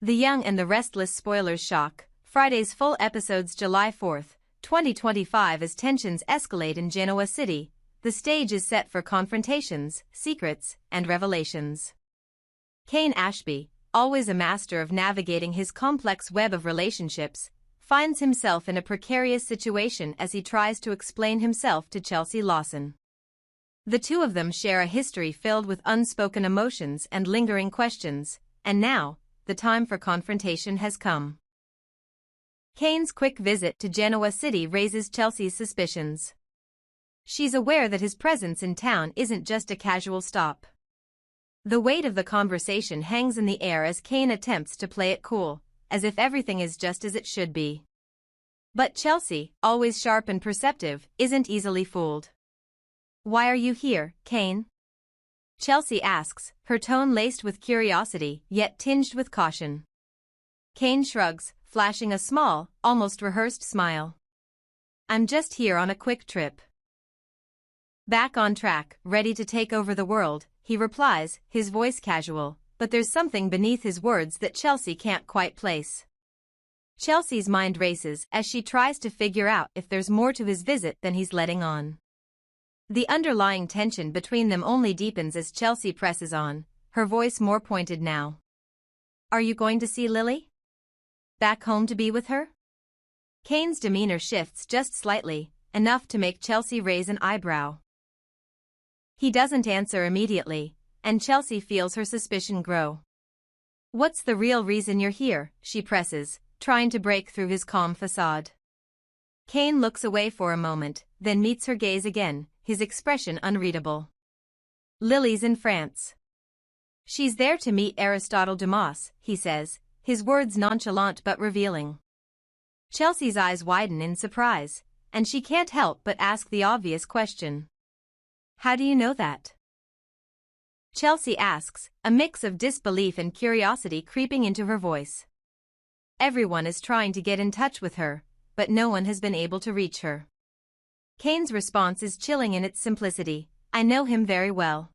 The Young and the Restless spoilers shock, Friday's full episodes July 4, 2025. As tensions escalate in Genoa City, the stage is set for confrontations, secrets, and revelations. Kane Ashby, always a master of navigating his complex web of relationships, finds himself in a precarious situation as he tries to explain himself to Chelsea Lawson. The two of them share a history filled with unspoken emotions and lingering questions, and now, the time for confrontation has come. Kane's quick visit to Genoa City raises Chelsea's suspicions. She's aware that his presence in town isn't just a casual stop. The weight of the conversation hangs in the air as Kane attempts to play it cool, as if everything is just as it should be. But Chelsea, always sharp and perceptive, isn't easily fooled. "Why are you here, Kane?" Chelsea asks, her tone laced with curiosity yet tinged with caution. Kane shrugs, flashing a small, almost rehearsed smile. "I'm just here on a quick trip." Back on track, ready to take over the world, he replies, his voice casual, but there's something beneath his words that Chelsea can't quite place. Chelsea's mind races as she tries to figure out if there's more to his visit than he's letting on. The underlying tension between them only deepens as Chelsea presses on, her voice more pointed now. "Are you going to see Lily? Back home to be with her?" Kane's demeanor shifts just slightly, enough to make Chelsea raise an eyebrow. He doesn't answer immediately, and Chelsea feels her suspicion grow. "What's the real reason you're here?" she presses, trying to break through his calm facade. Kane looks away for a moment, then meets her gaze again, his expression unreadable. "Lily's in France. She's there to meet Aristotle Dumas," he says, his words nonchalant but revealing. Chelsea's eyes widen in surprise, and she can't help but ask the obvious question. "How do you know that?" Chelsea asks, a mix of disbelief and curiosity creeping into her voice. "Everyone is trying to get in touch with her, but no one has been able to reach her." Kane's response is chilling in its simplicity. "I know him very well."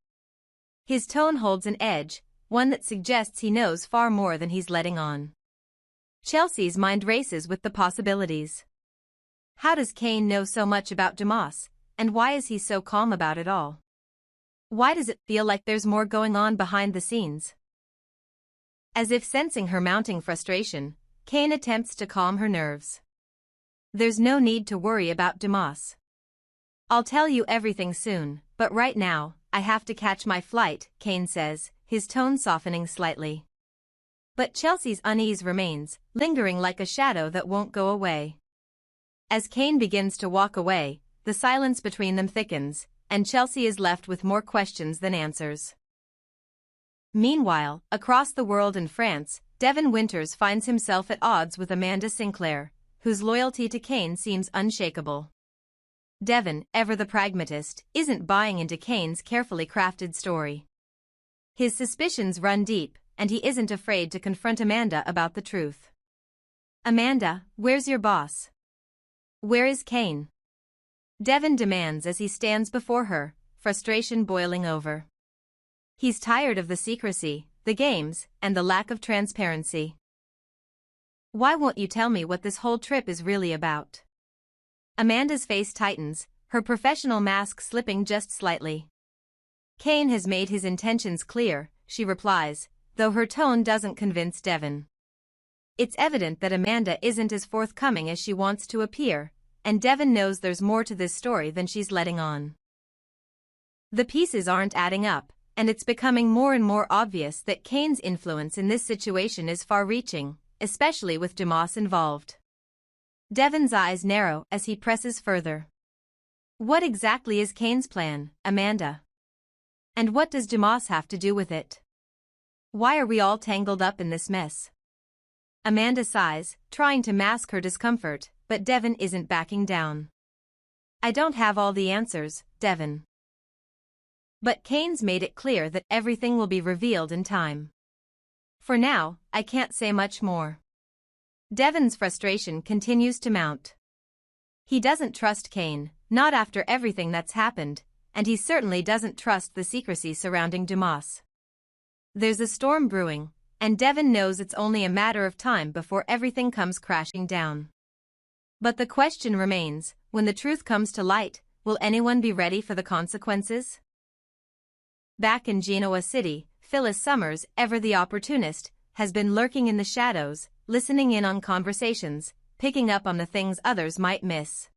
His tone holds an edge, one that suggests he knows far more than he's letting on. Chelsea's mind races with the possibilities. How does Kane know so much about Dumas, and why is he so calm about it all? Why does it feel like there's more going on behind the scenes? As if sensing her mounting frustration, Kane attempts to calm her nerves. "There's no need to worry about Dumas. I'll tell you everything soon, but right now, I have to catch my flight," Kane says, his tone softening slightly. But Chelsea's unease remains, lingering like a shadow that won't go away. As Kane begins to walk away, the silence between them thickens, and Chelsea is left with more questions than answers. Meanwhile, across the world in France, Devin Winters finds himself at odds with Amanda Sinclair, whose loyalty to Kane seems unshakable. Devin, ever the pragmatist, isn't buying into Kane's carefully crafted story. His suspicions run deep, and he isn't afraid to confront Amanda about the truth. "Amanda, where's your boss? Where is Kane?" Devin demands as he stands before her, frustration boiling over. He's tired of the secrecy, the games, and the lack of transparency. "Why won't you tell me what this whole trip is really about?" Amanda's face tightens, her professional mask slipping just slightly. "Kane has made his intentions clear," she replies, though her tone doesn't convince Devin. It's evident that Amanda isn't as forthcoming as she wants to appear, and Devin knows there's more to this story than she's letting on. The pieces aren't adding up, and it's becoming more and more obvious that Kane's influence in this situation is far-reaching, especially with Dumas involved. Devin's eyes narrow as he presses further. "What exactly is Kane's plan, Amanda? And what does Dumas have to do with it? Why are we all tangled up in this mess?" Amanda sighs, trying to mask her discomfort, but Devin isn't backing down. "I don't have all the answers, Devin. But Kane's made it clear that everything will be revealed in time. For now, I can't say much more." Devin's frustration continues to mount. He doesn't trust Kane, not after everything that's happened, and he certainly doesn't trust the secrecy surrounding Dumas. There's a storm brewing, and Devin knows it's only a matter of time before everything comes crashing down. But the question remains, when the truth comes to light, will anyone be ready for the consequences? Back in Genoa City, Phyllis Summers, ever the opportunist, has been lurking in the shadows, listening in on conversations, picking up on the things others might miss.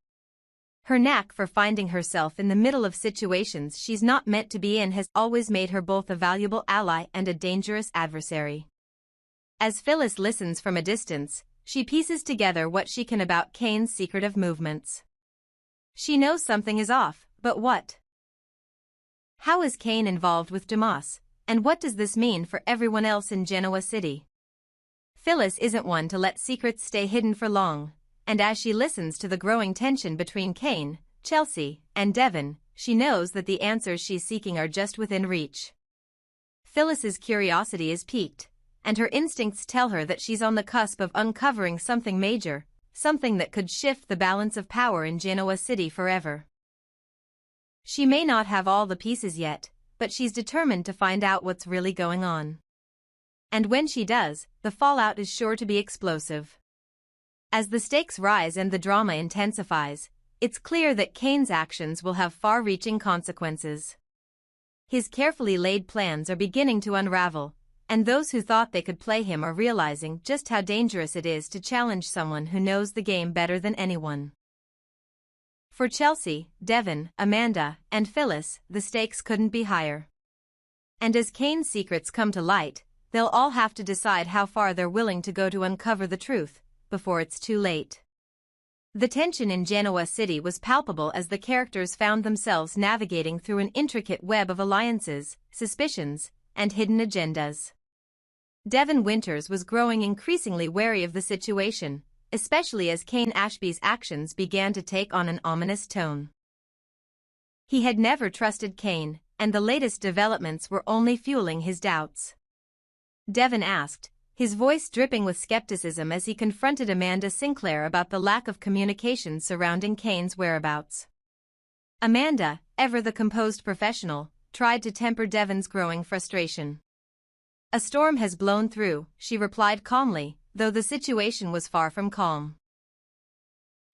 Her knack for finding herself in the middle of situations she's not meant to be in has always made her both a valuable ally and a dangerous adversary. As Phyllis listens from a distance, she pieces together what she can about Kane's secretive movements. She knows something is off, but what? How is Kane involved with Damas, and what does this mean for everyone else in Genoa City? Phyllis isn't one to let secrets stay hidden for long, and as she listens to the growing tension between Kane, Chelsea, and Devin, she knows that the answers she's seeking are just within reach. Phyllis's curiosity is piqued, and her instincts tell her that she's on the cusp of uncovering something major, something that could shift the balance of power in Genoa City forever. She may not have all the pieces yet, but she's determined to find out what's really going on. And when she does, the fallout is sure to be explosive. As the stakes rise and the drama intensifies, it's clear that Kane's actions will have far-reaching consequences. His carefully laid plans are beginning to unravel, and those who thought they could play him are realizing just how dangerous it is to challenge someone who knows the game better than anyone. For Chelsea, Devin, Amanda, and Phyllis, the stakes couldn't be higher. And as Kane's secrets come to light, they'll all have to decide how far they're willing to go to uncover the truth, before it's too late. The tension in Genoa City was palpable as the characters found themselves navigating through an intricate web of alliances, suspicions, and hidden agendas. Devin Winters was growing increasingly wary of the situation, especially as Kane Ashby's actions began to take on an ominous tone. He had never trusted Kane, and the latest developments were only fueling his doubts. Devin asked, his voice dripping with skepticism as he confronted Amanda Sinclair about the lack of communication surrounding Kane's whereabouts. Amanda, ever the composed professional, tried to temper Devin's growing frustration. "A storm has blown through," she replied calmly, though the situation was far from calm.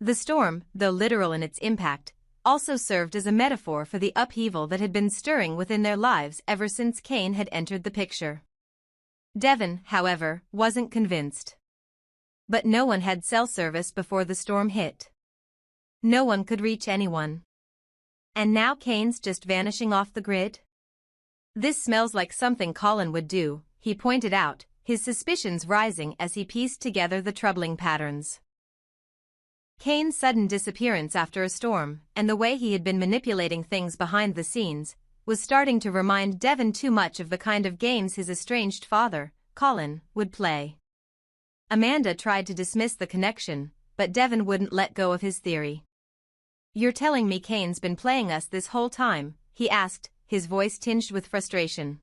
The storm, though literal in its impact, also served as a metaphor for the upheaval that had been stirring within their lives ever since Kane had entered the picture. Devin, however, wasn't convinced. But no one had cell service before the storm hit. No one could reach anyone. And now Kane's just vanishing off the grid? "This smells like something Colin would do," he pointed out, his suspicions rising as he pieced together the troubling patterns. Kane's sudden disappearance after a storm, and the way he had been manipulating things behind the scenes, was starting to remind Devin too much of the kind of games his estranged father, Colin, would play. Amanda tried to dismiss the connection, but Devin wouldn't let go of his theory. "You're telling me Kane's been playing us this whole time?" he asked, his voice tinged with frustration.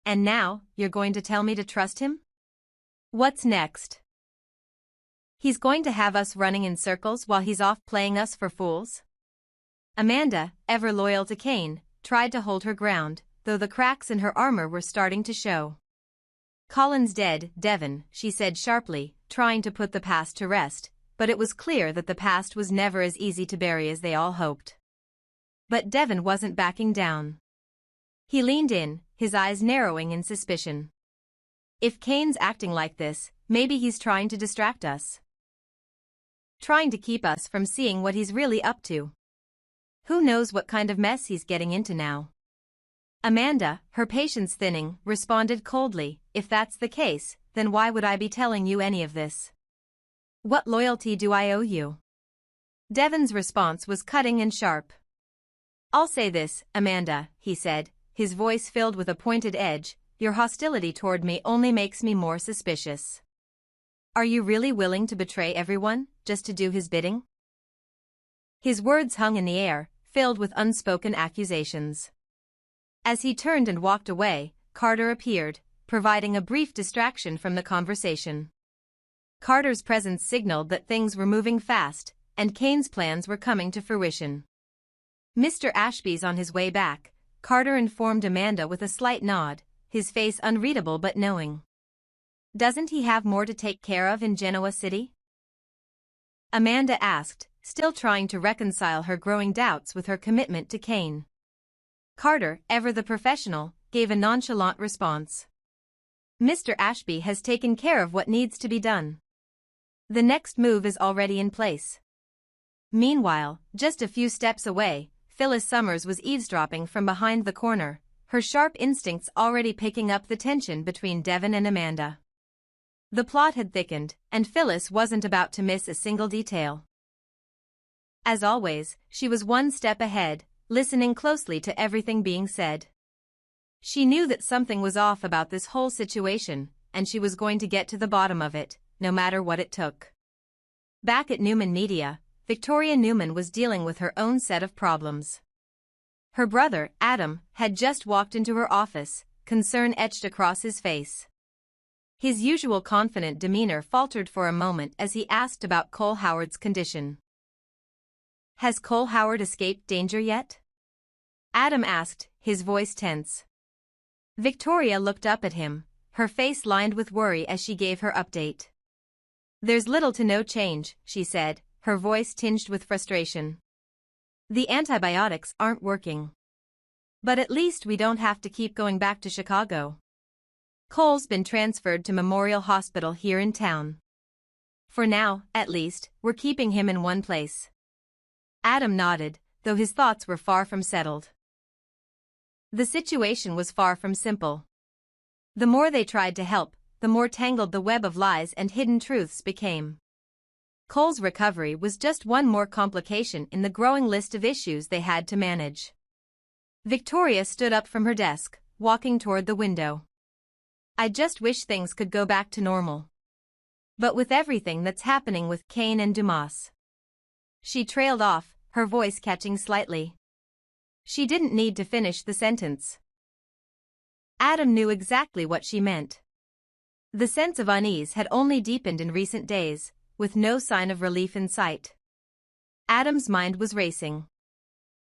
"And now, you're going to tell me to trust him? What's next? He's going to have us running in circles while he's off playing us for fools?" Amanda, ever loyal to Kane, tried to hold her ground, though the cracks in her armor were starting to show. "Colin's dead, Devin," she said sharply, trying to put the past to rest, but it was clear that the past was never as easy to bury as they all hoped. But Devin wasn't backing down. He leaned in, his eyes narrowing in suspicion. "If Kane's acting like this, maybe he's trying to distract us. Trying to keep us from seeing what he's really up to. Who knows what kind of mess he's getting into now?" Amanda, her patience thinning, responded coldly, "If that's the case, then why would I be telling you any of this? What loyalty do I owe you?" Devin's response was cutting and sharp. "I'll say this, Amanda," he said, his voice filled with a pointed edge, "your hostility toward me only makes me more suspicious. Are you really willing to betray everyone, just to do his bidding?" His words hung in the air, filled with unspoken accusations. As he turned and walked away, Carter appeared, providing a brief distraction from the conversation. Carter's presence signaled that things were moving fast, and Kane's plans were coming to fruition. "Mr. Ashby's on his way back," Carter informed Amanda with a slight nod, his face unreadable but knowing. Doesn't he have more to take care of in Genoa City? Amanda asked, still trying to reconcile her growing doubts with her commitment to Kane. Carter, ever the professional, gave a nonchalant response. Mr. Ashby has taken care of what needs to be done. The next move is already in place. Meanwhile, just a few steps away, Phyllis Summers was eavesdropping from behind the corner, her sharp instincts already picking up the tension between Devon and Amanda. The plot had thickened, and Phyllis wasn't about to miss a single detail. As always, she was one step ahead, listening closely to everything being said. She knew that something was off about this whole situation, and she was going to get to the bottom of it, no matter what it took. Back at Newman Media, Victoria Newman was dealing with her own set of problems. Her brother, Adam, had just walked into her office, concern etched across his face. His usual confident demeanor faltered for a moment as he asked about Cole Howard's condition. "Has Cole Howard escaped danger yet?" Adam asked, his voice tense. Victoria looked up at him, her face lined with worry as she gave her update. "There's little to no change," she said, her voice tinged with frustration. "The antibiotics aren't working. But at least we don't have to keep going back to Chicago. Cole's been transferred to Memorial Hospital here in town. For now, at least, we're keeping him in one place." Adam nodded, though his thoughts were far from settled. The situation was far from simple. The more they tried to help, the more tangled the web of lies and hidden truths became. Cole's recovery was just one more complication in the growing list of issues they had to manage. Victoria stood up from her desk, walking toward the window. "I just wish things could go back to normal. But with everything that's happening with Kane and Dumas." She trailed off, her voice catching slightly. She didn't need to finish the sentence. Adam knew exactly what she meant. The sense of unease had only deepened in recent days, with no sign of relief in sight. Adam's mind was racing.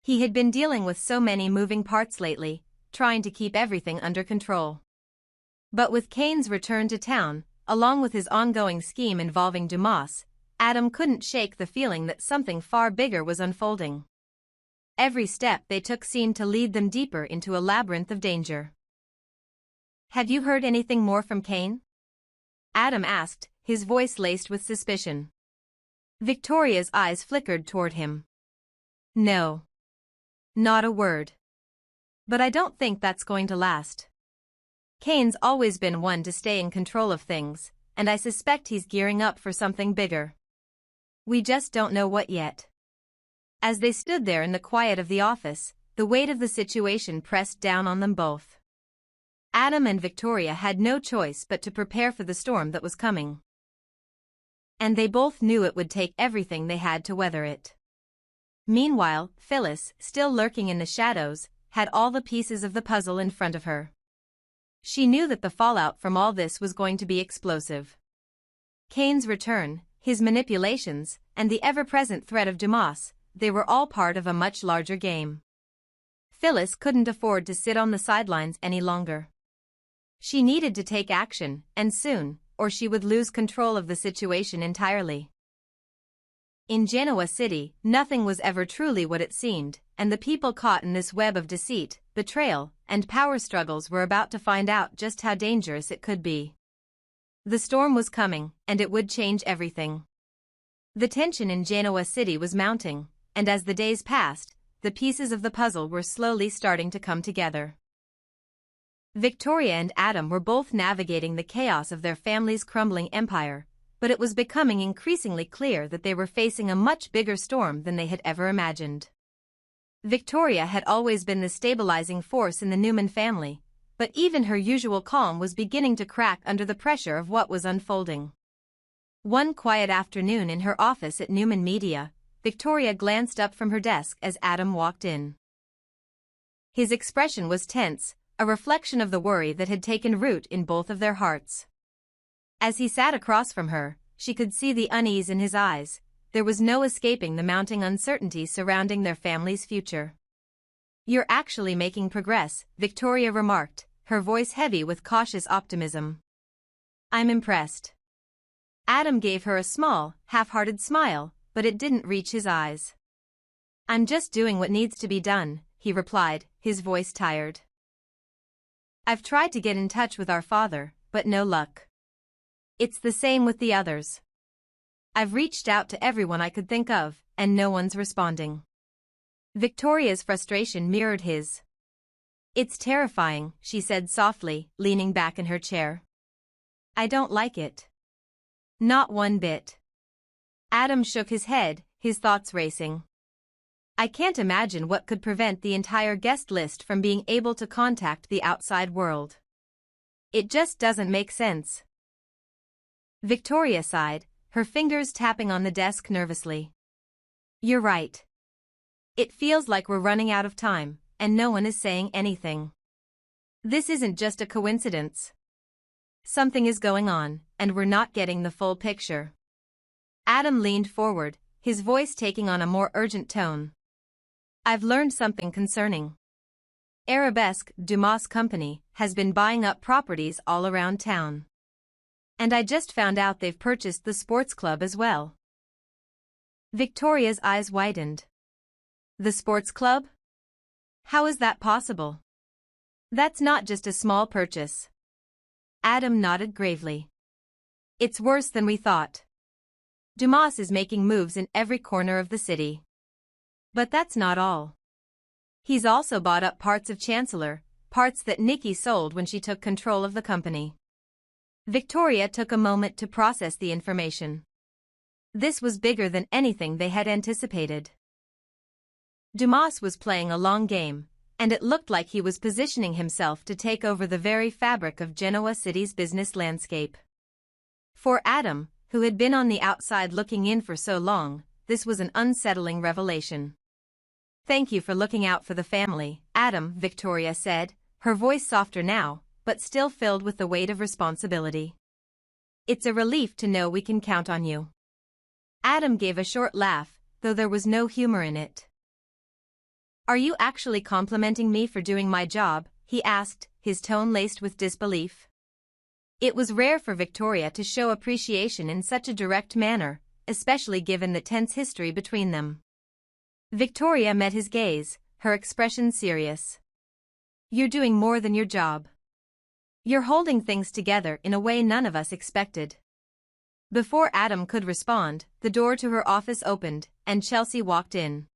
He had been dealing with so many moving parts lately, trying to keep everything under control. But with Kane's return to town, along with his ongoing scheme involving Dumas, Adam couldn't shake the feeling that something far bigger was unfolding. Every step they took seemed to lead them deeper into a labyrinth of danger. "Have you heard anything more from Kane?" Adam asked, his voice laced with suspicion. Victoria's eyes flickered toward him. "No. Not a word. But I don't think that's going to last. Kane's always been one to stay in control of things, and I suspect he's gearing up for something bigger. We just don't know what yet." As they stood there in the quiet of the office, the weight of the situation pressed down on them both. Adam and Victoria had no choice but to prepare for the storm that was coming. And they both knew it would take everything they had to weather it. Meanwhile, Phyllis, still lurking in the shadows, had all the pieces of the puzzle in front of her. She knew that the fallout from all this was going to be explosive. Kane's return, his manipulations, and the ever-present threat of Dumas, they were all part of a much larger game. Phyllis couldn't afford to sit on the sidelines any longer. She needed to take action, and soon, or she would lose control of the situation entirely. In Genoa City, nothing was ever truly what it seemed, and the people caught in this web of deceit, betrayal, and power struggles were about to find out just how dangerous it could be. The storm was coming, and it would change everything. The tension in Genoa City was mounting, and as the days passed, the pieces of the puzzle were slowly starting to come together. Victoria and Adam were both navigating the chaos of their family's crumbling empire, but it was becoming increasingly clear that they were facing a much bigger storm than they had ever imagined. Victoria had always been the stabilizing force in the Newman family, but even her usual calm was beginning to crack under the pressure of what was unfolding. One quiet afternoon in her office at Newman Media, Victoria glanced up from her desk as Adam walked in. His expression was tense, a reflection of the worry that had taken root in both of their hearts. As he sat across from her, she could see the unease in his eyes. There was no escaping the mounting uncertainty surrounding their family's future. "You're actually making progress," Victoria remarked, her voice heavy with cautious optimism. I'm impressed. Adam gave her a small, half-hearted smile, but it didn't reach his eyes. I'm just doing what needs to be done, he replied, his voice tired. I've tried to get in touch with our father, but no luck. It's the same with the others. I've reached out to everyone I could think of, and no one's responding. Victoria's frustration mirrored his. It's terrifying, she said softly, leaning back in her chair. I don't like it. Not one bit. Adam shook his head, his thoughts racing. I can't imagine what could prevent the entire guest list from being able to contact the outside world. It just doesn't make sense. Victoria sighed, her fingers tapping on the desk nervously. You're right. It feels like we're running out of time, and no one is saying anything. This isn't just a coincidence. Something is going on, and we're not getting the full picture. Adam leaned forward, his voice taking on a more urgent tone. I've learned something concerning. Arabesque, Dumas Company, has been buying up properties all around town. And I just found out they've purchased the sports club as well. Victoria's eyes widened. The sports club? How is that possible? That's not just a small purchase. Adam nodded gravely. It's worse than we thought. Dumas is making moves in every corner of the city. But that's not all. He's also bought up parts of Chancellor, parts that Nikki sold when she took control of the company. Victoria took a moment to process the information. This was bigger than anything they had anticipated. Dumas was playing a long game, and it looked like he was positioning himself to take over the very fabric of Genoa City's business landscape. For Adam, who had been on the outside looking in for so long, this was an unsettling revelation. Thank you for looking out for the family, Adam, Victoria said, her voice softer now, but still filled with the weight of responsibility. It's a relief to know we can count on you. Adam gave a short laugh, though there was no humor in it. Are you actually complimenting me for doing my job? He asked, his tone laced with disbelief. It was rare for Victoria to show appreciation in such a direct manner, especially given the tense history between them. Victoria met his gaze, her expression serious. You're doing more than your job. You're holding things together in a way none of us expected. Before Adam could respond, the door to her office opened, and Chelsea walked in.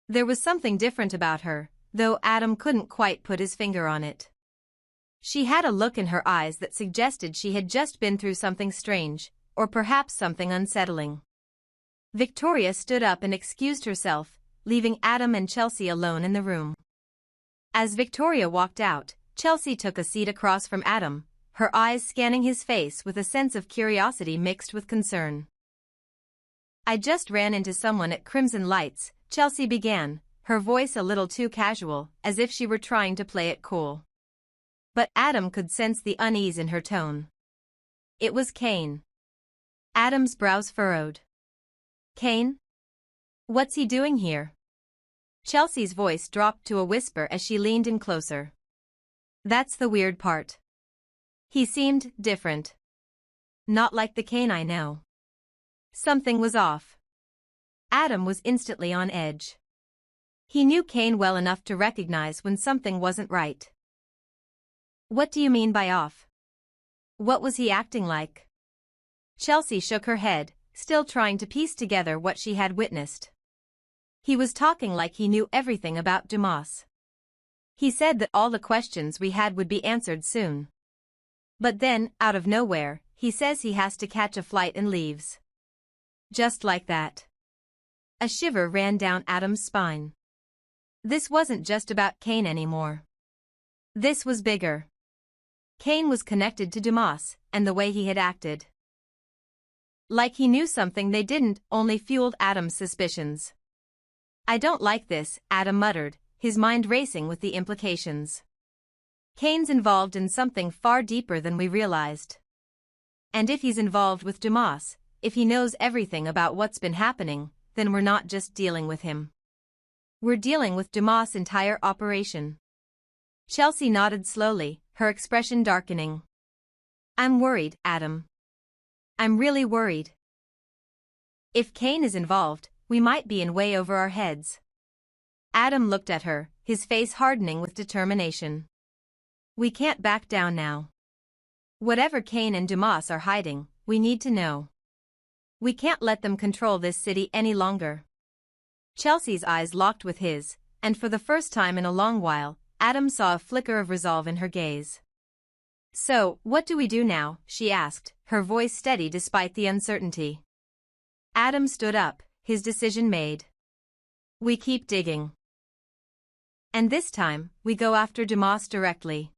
There was something different about her, though Adam couldn't quite put his finger on it. She had a look in her eyes that suggested she had just been through something strange, or perhaps something unsettling. Victoria stood up and excused herself, leaving Adam and Chelsea alone in the room. As Victoria walked out, Chelsea took a seat across from Adam, her eyes scanning his face with a sense of curiosity mixed with concern. I just ran into someone at Crimson Lights, Chelsea began, her voice a little too casual, as if she were trying to play it cool. But Adam could sense the unease in her tone. It was Kane. Adam's brows furrowed. Kane? What's he doing here? Chelsea's voice dropped to a whisper as she leaned in closer. That's the weird part. He seemed different. Not like the Kane I know. Something was off. Adam was instantly on edge. He knew Kane well enough to recognize when something wasn't right. What do you mean by off? What was he acting like? Chelsea shook her head, still trying to piece together what she had witnessed. He was talking like he knew everything about Dumas. He said that all the questions we had would be answered soon. But then, out of nowhere, he says he has to catch a flight and leaves. Just like that. A shiver ran down Adam's spine. This wasn't just about Kane anymore. This was bigger. Kane was connected to Dumas, and the way he had acted. Like he knew something they didn't, only fueled Adam's suspicions. I don't like this, Adam muttered, his mind racing with the implications. Kane's involved in something far deeper than we realized. And if he's involved with Dumas, if he knows everything about what's been happening, then we're not just dealing with him. We're dealing with Dumas' entire operation. Chelsea nodded slowly, her expression darkening. I'm worried, Adam. I'm really worried. If Kane is involved, we might be in way over our heads. Adam looked at her, his face hardening with determination. We can't back down now. Whatever Kane and Dumas are hiding, we need to know. We can't let them control this city any longer. Chelsea's eyes locked with his, and for the first time in a long while, Adam saw a flicker of resolve in her gaze. So, what do we do now? She asked, her voice steady despite the uncertainty. Adam stood up, his decision made. We keep digging. And this time, we go after Dumas directly.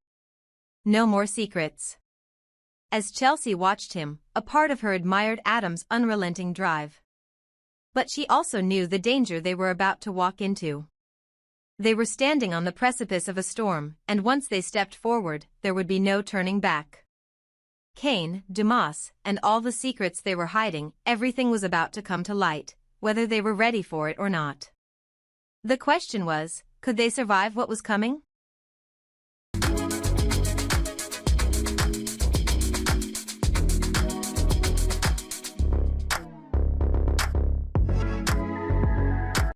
No more secrets. As Chelsea watched him, a part of her admired Adam's unrelenting drive. But she also knew the danger they were about to walk into. They were standing on the precipice of a storm, and once they stepped forward, there would be no turning back. Kane, Dumas, and all the secrets they were hiding, everything was about to come to light, whether they were ready for it or not. The question was, could they survive what was coming?